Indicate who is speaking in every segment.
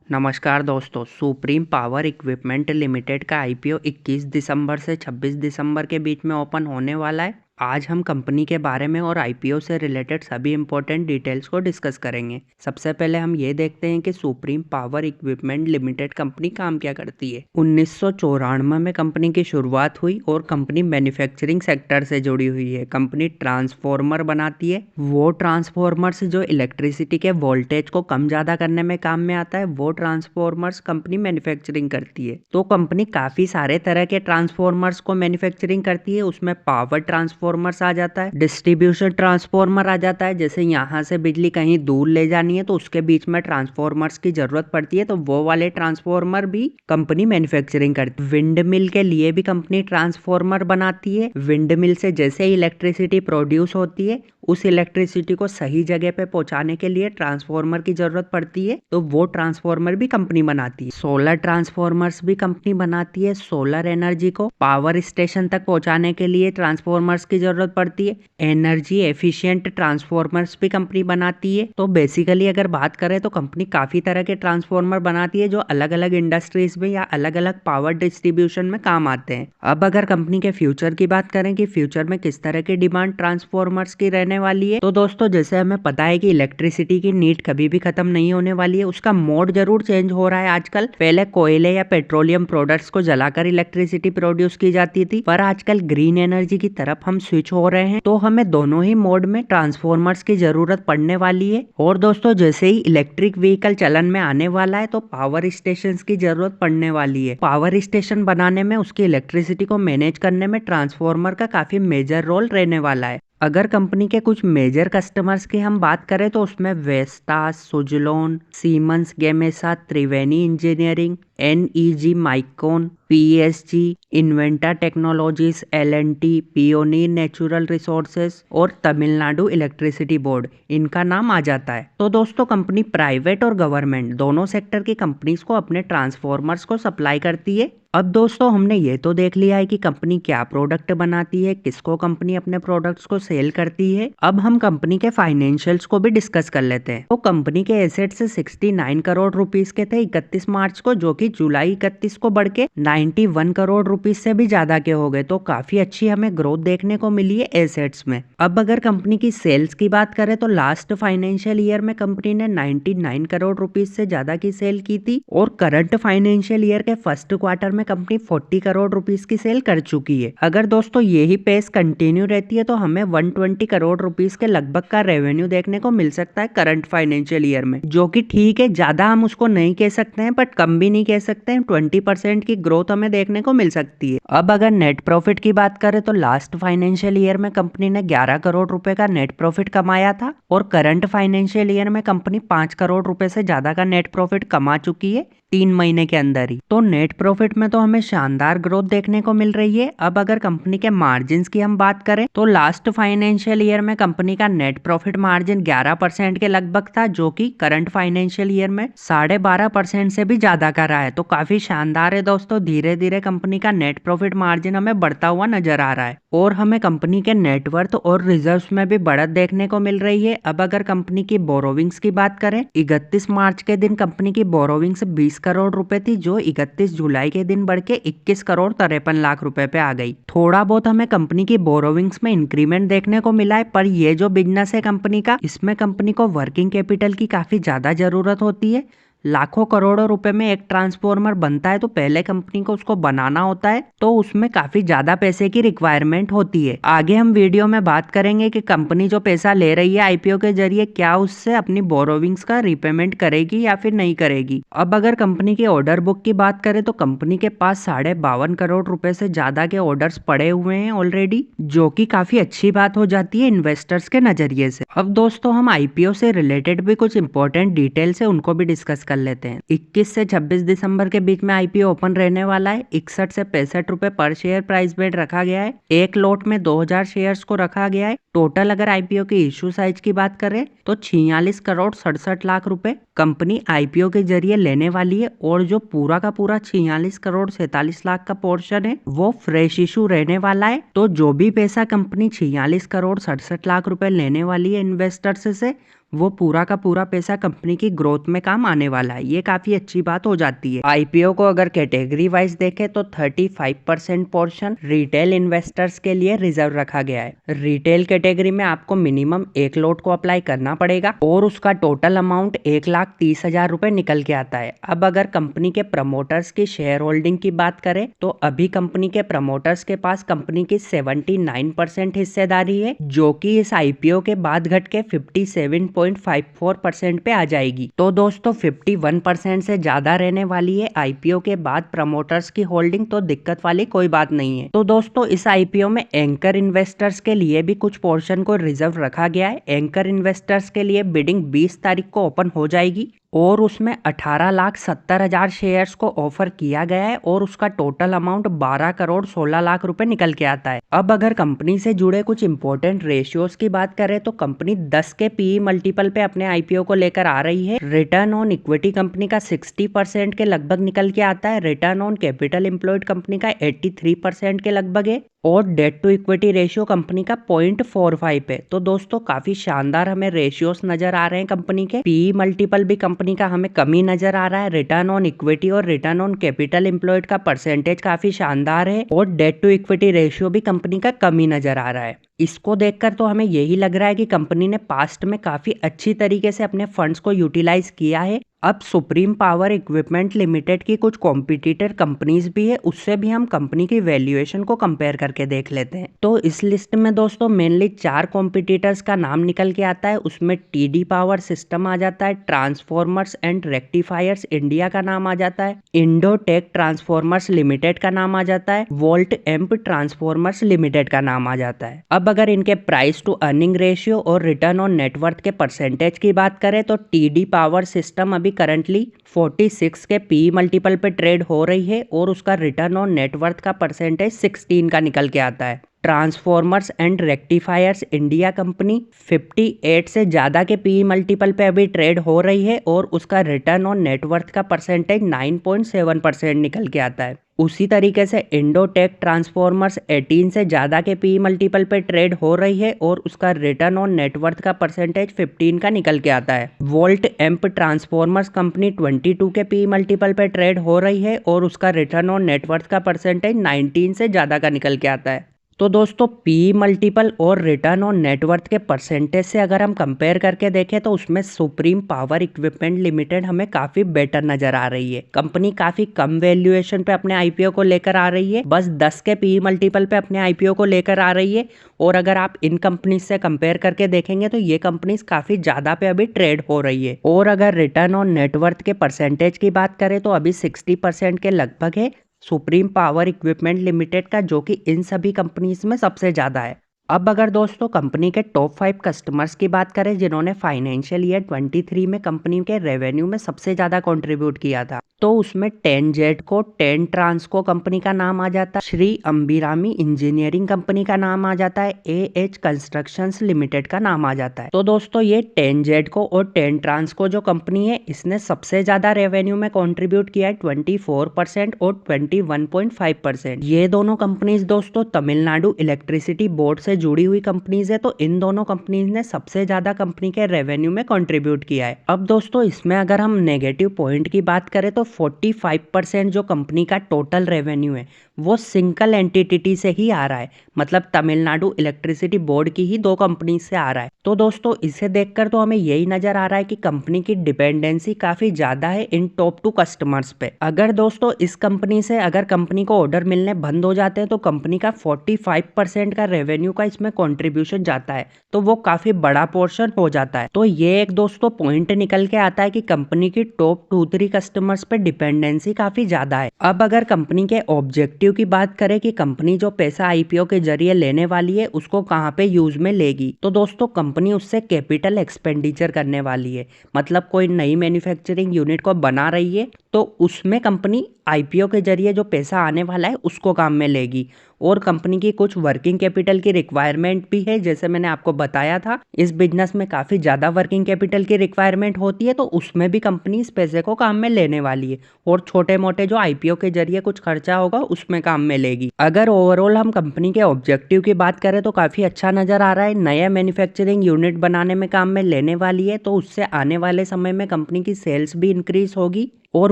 Speaker 1: नमस्कार दोस्तों, supreme power equipment limited का आईपीओ 21 दिसंबर से 26 दिसंबर के बीच में ओपन होने वाला है। आज हम कंपनी के बारे में और आईपीओ से रिलेटेड सभी इंपॉर्टेंट डिटेल्स को डिस्कस करेंगे। सबसे पहले हम ये देखते हैं कि supreme power equipment limited company काम क्या करती है। 1994 में कंपनी की शुरुआत हुई और कंपनी मैन्युफैक्चरिंग सेक्टर से जुड़ी हुई है। कंपनी ट्रांसफॉर्मर बनाती है। वो ट्रांसफॉर्मर्स जो इलेक्ट्रिसिटी के वोल्टेज को कम ज्यादा करने में काम में आता है, वो ट्रांसफॉर्मर्स कंपनी मैन्युफैक्चरिंग करती है। तो कंपनी काफी सारे तरह के ट्रांसफॉर्मर्स को मैन्युफैक्चरिंग करती है। उसमें पावर ट्रांसफॉर्मर्स आ जाता है, डिस्ट्रीब्यूशन ट्रांसफॉर्मर आ जाता है, जैसे यहाँ से बिजली कहीं दूर ले जानी है तो उसके बीच में ट्रांसफॉर्मर्स की जरूरत पड़ती है, तो वो वाले ट्रांसफॉर्मर भी कंपनी मैन्युफैक्चरिंग करती है। विंड मिल के लिए भी कंपनी ट्रांसफॉर्मर बनाती है। विंड मिल से जैसे इलेक्ट्रिसिटी प्रोड्यूस होती है, उस इलेक्ट्रिसिटी को सही जगह पे पहुंचाने के लिए ट्रांसफॉर्मर की जरूरत पड़ती है, तो वो ट्रांसफॉर्मर भी कंपनी बनाती है। सोलर ट्रांसफॉर्मर्स भी कंपनी बनाती है। सोलर एनर्जी को पावर स्टेशन तक पहुंचाने के लिए ट्रांसफॉर्मर्स की जरूरत पड़ती है। एनर्जी एफिशिएंट ट्रांसफॉर्मर्स भी कंपनी बनाती है। तो बेसिकली अगर बात करें तो कंपनी काफी तरह के ट्रांसफॉर्मर बनाती है जो अलग अलग इंडस्ट्रीज में या अलग अलग पावर डिस्ट्रीब्यूशन में काम आते हैं। अब अगर कंपनी के फ्यूचर की बात करें कि फ्यूचर में किस तरह की डिमांड ट्रांसफॉर्मर्स की रहने वाली है, तो दोस्तों जैसे हमें पता है कि इलेक्ट्रिसिटी की नीड कभी भी खत्म नहीं होने वाली है। उसका मोड जरूर चेंज हो रहा है आजकल। पहले कोयले या पेट्रोलियम प्रोडक्ट्स को जलाकर इलेक्ट्रिसिटी प्रोड्यूस की जाती थी, पर आजकल ग्रीन एनर्जी की तरफ हम स्विच हो रहे हैं, तो हमें दोनों ही मोड में ट्रांसफॉर्मर्स की जरूरत पड़ने वाली है। और दोस्तों जैसे ही इलेक्ट्रिक व्हीकल चलन में आने वाला है तो पावर स्टेशन की जरूरत पड़ने वाली है। पावर स्टेशन बनाने में, उसकी इलेक्ट्रिसिटी को मैनेज करने में ट्रांसफॉर्मर का काफी मेजर रोल रहने वाला है। अगर कंपनी के कुछ मेजर कस्टमर्स की हम बात करें तो उसमें Vestas, Suzlon, Siemens Gamesa, Triveni engineering, NEG Micron, PSG, Inventa technologies, L&T, Pioneer Natural Resources और तमिलनाडु इलेक्ट्रिसिटी बोर्ड, इनका नाम आ जाता है। तो दोस्तों कंपनी प्राइवेट और गवर्नमेंट दोनों सेक्टर की कंपनीज को अपने ट्रांसफॉर्मर्स को सप्लाई करती है। अब दोस्तों हमने ये तो देख लिया है कि कंपनी क्या प्रोडक्ट बनाती है, किसको कंपनी अपने प्रोडक्ट्स को सेल करती है। अब हम कंपनी के फाइनेंशियल्स को भी डिस्कस कर लेते हैं। तो कंपनी के एसेट्स 69 करोड़ रुपीस के थे 31 मार्च को, जो कि जुलाई 31 को बढ़ के 91 करोड़ रुपीस से भी ज्यादा के हो गए। तो काफी अच्छी हमें ग्रोथ देखने को मिली है एसेट्स में। अब अगर कंपनी की सेल्स की बात करें तो लास्ट फाइनेंशियल ईयर में कंपनी ने 99 करोड़ रुपीस से ज्यादा की सेल की थी, और करंट फाइनेंशियल ईयर के फर्स्ट क्वार्टर में कंपनी 40 करोड़ रुपीस की सेल कर चुकी है। अगर दोस्तों यही पेस कंटिन्यू रहती है तो हमें 120 करोड़ रुपीस के लगभग का रेवेन्यू देखने को मिल सकता है करंट फाइनेंशियल ईयर में, जो कि ठीक है, ज्यादा हम उसको नहीं कह सकते हैं बट कम भी नहीं कह सकते हैं। 20% की ग्रोथ हमें देखने को मिल सकती है। अब अगर नेट प्रॉफिट की बात करें तो लास्ट फाइनेंशियल ईयर में कंपनी ने 11 करोड़ रुपए का नेट प्रॉफिट कमाया था, और करंट फाइनेंशियल ईयर में कंपनी 5 करोड़ रुपए से ज्यादा का नेट प्रॉफिट कमा चुकी है 3 महीने के अंदर ही। तो नेट प्रॉफिट में तो हमें शानदार ग्रोथ देखने को मिल रही है। अब अगर कंपनी के मार्जिन्स की हम बात करें तो लास्ट फाइनेंशियल ईयर में कंपनी का नेट प्रॉफिट मार्जिन 11% के लगभग था, जो कि करंट फाइनेंशियल ईयर में 12.5% से भी ज्यादा का रहा है। तो काफी शानदार है दोस्तों। धीरे धीरे कंपनी का नेट प्रॉफिट मार्जिन हमें बढ़ता हुआ नजर आ रहा है, और हमें कंपनी के नेटवर्थ और रिजर्व्स में भी बढ़त देखने को मिल रही है। अब अगर कंपनी की बोरोविंग्स की बात करें, 31 मार्च के दिन कंपनी की बोरोविंग्स 20 करोड़ रुपए थी, जो 31 जुलाई के दिन बढ़ के 21 करोड़ 53 लाख रुपए पे आ गई। थोड़ा बहुत हमें कंपनी की बोरोविंग्स में इंक्रीमेंट देखने को मिला है, पर ये जो बिजनेस है कंपनी का, इसमें कंपनी को वर्किंग कैपिटल की काफी ज्यादा जरूरत होती है। लाखों करोड़ों रुपए में एक ट्रांसफॉर्मर बनता है, तो पहले कंपनी को उसको बनाना होता है, तो उसमें काफी ज्यादा पैसे की रिक्वायरमेंट होती है। आगे हम वीडियो में बात करेंगे कि कंपनी जो पैसा ले रही है आईपीओ के जरिए, क्या उससे अपनी बोरोविंग्स का रीपेमेंट करेगी या फिर नहीं करेगी। अब अगर कंपनी की ऑर्डर बुक की बात करें तो कंपनी के पास 52.5 करोड़ रुपए से ज्यादा के ऑर्डर्स पड़े हुए हैं ऑलरेडी, जो कि काफी अच्छी बात हो जाती है इन्वेस्टर्स के नजरिए से। अब दोस्तों हम आईपीओ से रिलेटेड भी कुछ इंपॉर्टेंट डिटेल्स है, उनको भी डिस्कस कर लेते हैं। 21 से 26 दिसंबर के बीच में आईपीओ ओपन रहने वाला है। 61 से 65 रुपए पर शेयर प्राइस बेट रखा गया है। एक लॉट में 2000 शेयर्स को रखा गया है। टोटल अगर आईपीओ की इश्यू साइज की बात करें तो 46 करोड़ 67 लाख रुपए कंपनी आईपीओ के जरिए लेने वाली है, और जो पूरा का पूरा 46 करोड़ 47 लाख का पोर्शन है वो फ्रेश इशू रहने वाला है। तो जो भी पैसा कंपनी 46 करोड़ 67 लाख रुपए लेने वाली है इन्वेस्टर्स से, वो पूरा का पूरा पैसा कंपनी की ग्रोथ में काम आने वाला है। ये काफी अच्छी बात हो जाती है। आईपीओ को अगर कैटेगरी वाइज देखें तो 35% पोर्शन रिटेल इन्वेस्टर्स के लिए रिजर्व रखा गया है। रिटेल कैटेगरी में आपको मिनिमम 1 लोट को अप्लाई करना पड़ेगा और उसका टोटल अमाउंट 1,30,000 रुपए निकल के आता है। अब अगर कंपनी के प्रमोटर्स की शेयर होल्डिंग की बात करें तो अभी कंपनी के प्रमोटर्स के पास कंपनी की 79% हिस्सेदारी है, जो कि इस आईपीओ के बाद घट के 57.54% पे आ जाएगी। तो दोस्तों 51% से ज्यादा रहने वाली है आईपीओ के बाद प्रमोटर्स की होल्डिंग, तो दिक्कत वाली कोई बात नहीं है। तो दोस्तों इस आईपीओ में एंकर इन्वेस्टर्स के लिए भी कुछ पोर्शन को रिजर्व रखा गया है। एंकर इन्वेस्टर्स के लिए बिडिंग 20 तारीख को ओपन हो जाएगी और उसमें 18,70,000 शेयर्स को ऑफर किया गया है और उसका टोटल अमाउंट 12,16,00,000 रुपए निकल के आता है। अब अगर कंपनी से जुड़े कुछ इंपॉर्टेंट रेशियोज की बात करें तो कंपनी 10 के पीई मल्टीपल पे अपने आईपीओ को लेकर आ रही है। रिटर्न ऑन इक्विटी कंपनी का 60% के लगभग निकल के आता है। Return on capital employed company का 83% के लगभग है और debt to equity ratio company का 0.45 है। तो दोस्तों काफी शानदार हमें रेशियोस नजर आ रहे हैं कंपनी के। पीई मल्टीपल भी कंपनी का हमें कमी नजर आ रहा है। रिटर्न ऑन इक्विटी और रिटर्न ऑन कैपिटल एम्प्लॉयड का परसेंटेज काफी शानदार है और डेट टू इक्विटी रेशियो भी कंपनी का कमी नजर आ रहा है। इसको देखकर तो हमें यही लग रहा है कि कंपनी ने पास्ट में काफी अच्छी तरीके से अपने फंड्स को यूटिलाइज किया है। अब सुप्रीम पावर इक्विपमेंट लिमिटेड की कुछ कॉम्पिटिटर कंपनीज भी है, उससे भी हम कंपनी की वैल्यूएशन को कंपेयर करके देख लेते हैं। तो इस लिस्ट में दोस्तों मेनली 4 कॉम्पिटिटर्स का नाम निकल के आता है। उसमें टीडी पावर सिस्टम आ जाता है, ट्रांसफॉर्मर्स एंड रेक्टिफायर्स इंडिया का नाम आ जाता है, इंडोटेक ट्रांसफॉर्मर्स लिमिटेड का नाम आ जाता है, वोल्ट एम्प ट्रांसफॉर्मर्स लिमिटेड का नाम आ जाता है। अब अगर इनके प्राइस टू अर्निंग रेशियो और रिटर्न ऑन नेटवर्थ के परसेंटेज की बात करें तो टीडी पावर सिस्टम अभी करंटली 46 के पी मल्टीपल पे ट्रेड हो रही है और उसका रिटर्न ऑन नेटवर्थ का परसेंटेज 16 का निकल के आता है। Transformers and rectifiers India company 58 से ज्यादा के पी मल्टीपल पे अभी ट्रेड हो रही है और उसका रिटर्न ऑन नेटवर्थ का परसेंटेज 9.7% निकल के आता है। उसी तरीके से इंडोटेक ट्रांसफॉर्मर्स 18 से ज्यादा के पी मल्टीपल पे ट्रेड हो रही है और उसका रिटर्न ऑन नेटवर्थ का परसेंटेज 15 का निकल के आता है। वोल्ट एम्प ट्रांसफॉर्मर्स कंपनी 22 के पी मल्टीपल पे ट्रेड हो रही है और उसका रिटर्न ऑन नेटवर्थ का परसेंटेज 19 से ज्यादा का निकल के आता है। तो दोस्तों पी मल्टीपल और रिटर्न ऑन नेटवर्थ के परसेंटेज से अगर हम कंपेयर करके देखें तो उसमें सुप्रीम पावर इक्विपमेंट लिमिटेड हमें काफी बेटर नजर आ रही है। कंपनी काफी कम वैल्यूएशन पे अपने आईपीओ को लेकर आ रही है, बस 10 के पी मल्टीपल पे अपने आईपीओ को लेकर आ रही है। और अगर आप इन कंपनीज से कंपेयर करके देखेंगे तो ये कंपनीज काफी ज्यादा पे अभी ट्रेड हो रही है। और अगर रिटर्न ऑन नेटवर्थ के परसेंटेज की बात करें तो अभी 60% के लगभग है सुप्रीम पावर इक्विपमेंट लिमिटेड का, जो कि इन सभी कंपनीज में सबसे ज्यादा है। अब अगर दोस्तों कंपनी के टॉप 5 कस्टमर्स की बात करें जिन्होंने फाइनेंशियल ईयर 23 में कंपनी के रेवेन्यू में सबसे ज्यादा कंट्रीब्यूट किया था, तो उसमें 10 जेडको, 10 ट्रांसको कंपनी का नाम आ जाता है, श्री अंबिरामी इंजीनियरिंग कंपनी का नाम आ जाता है, एएच कंस्ट्रक्शंस लिमिटेड का नाम आ जाता है। तो दोस्तों ये 10 जेडको और 10 ट्रांसको जो कंपनी है इसने सबसे ज्यादा रेवेन्यू में कंट्रीब्यूट किया है 24% और 21.5%। ये दोनों कंपनीज दोस्तों तमिलनाडु इलेक्ट्रिसिटी बोर्ड से जुड़ी हुई कंपनीज है, तो इन दोनों कंपनीज ने सबसे ज्यादा कंपनी के रेवेन्यू में कंट्रीब्यूट किया है। अब दोस्तों इसमें अगर हम नेगेटिव पॉइंट की बात करें तो 45% जो कंपनी का टोटल रेवेन्यू है वो सिंगल एंटिटी से ही आ रहा है, मतलब तमिलनाडु इलेक्ट्रिसिटी बोर्ड की ही 2 कंपनी से आ रहा है। तो दोस्तों इसे देखकर तो हमें यही नजर आ रहा है कि कंपनी की डिपेंडेंसी काफी ज्यादा है इन टॉप 2 कस्टमर्स पे। अगर दोस्तों इस कंपनी से अगर कंपनी को ऑर्डर मिलने बंद हो जाते हैं तो कंपनी का 45% का रेवेन्यू का इसमें कॉन्ट्रीब्यूशन जाता है, तो वो काफी बड़ा पोर्शन हो जाता है। तो ये एक दोस्तों पॉइंट निकल के आता है कि कंपनी की टॉप 2-3 कस्टमर्स पे डिपेंडेंसी काफी ज्यादा है। अब अगर कंपनी के ऑब्जेक्टिव की बात करें कि कंपनी जो पैसा आईपीओ के जरिए लेने वाली है उसको कहां पे यूज में लेगी, तो दोस्तों कंपनी उससे कैपिटल एक्सपेंडिचर करने वाली है। मतलब कोई नई मैन्युफैक्चरिंग यूनिट को बना रही है तो उसमें कंपनी आईपीओ के जरिए जो पैसा आने वाला है उसको काम में लेगी। और कंपनी की कुछ वर्किंग कैपिटल की रिक्वायरमेंट भी है। जैसे मैंने आपको बताया था, इस बिजनेस में काफी ज्यादा वर्किंग कैपिटल की रिक्वायरमेंट होती है, तो उसमें भी कंपनी इस पैसे को काम में लेने वाली है और छोटे मोटे जो आईपीओ के जरिए कुछ खर्चा होगा उसमें काम में लेगी। अगर ओवरऑल हम कंपनी के ऑब्जेक्टिव की बात करें तो काफी अच्छा नजर आ रहा है। नया मैन्युफैक्चरिंग यूनिट बनाने में काम में लेने वाली है, तो उससे आने वाले समय में कंपनी की सेल्स भी इंक्रीज होगी और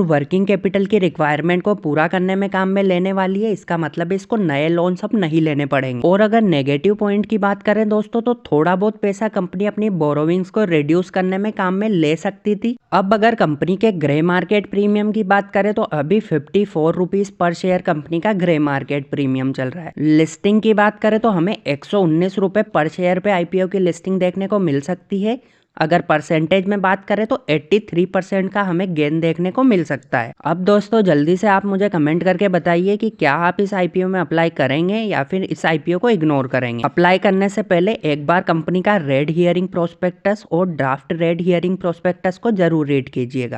Speaker 1: वर्किंग कैपिटल की रिक्वायरमेंट को पूरा करने में काम में लेने वाली है। इसका मतलब इसको नए लोन्स अब नहीं लेने पड़ेंगे। और अगर नेगेटिव पॉइंट की बात करें दोस्तों, तो थोड़ा बहुत पैसा कंपनी अपनी बोरोविंग्स को रिड्यूस करने में काम में ले सकती थी। अब अगर कंपनी के ग्रे मार्केट प्रीमियम की बात करें तो अभी 54 रुपीज पर शेयर कंपनी का ग्रे मार्केट प्रीमियम चल रहा है। लिस्टिंग की बात करें तो हमें 119 रुपए पर शेयर पे आईपीओ की लिस्टिंग देखने को मिल सकती है। अगर परसेंटेज में बात करें तो 83% का हमें गेन देखने को मिल सकता है। अब दोस्तों जल्दी से आप मुझे कमेंट करके बताइए कि क्या आप इस आईपीओ में अप्लाई करेंगे या फिर इस आईपीओ को इग्नोर करेंगे। अप्लाई करने से पहले एक बार कंपनी का रेड हियरिंग प्रोस्पेक्टस और ड्राफ्ट रेड हियरिंग प्रोस्पेक्टस को जरूर रीड कीजिएगा।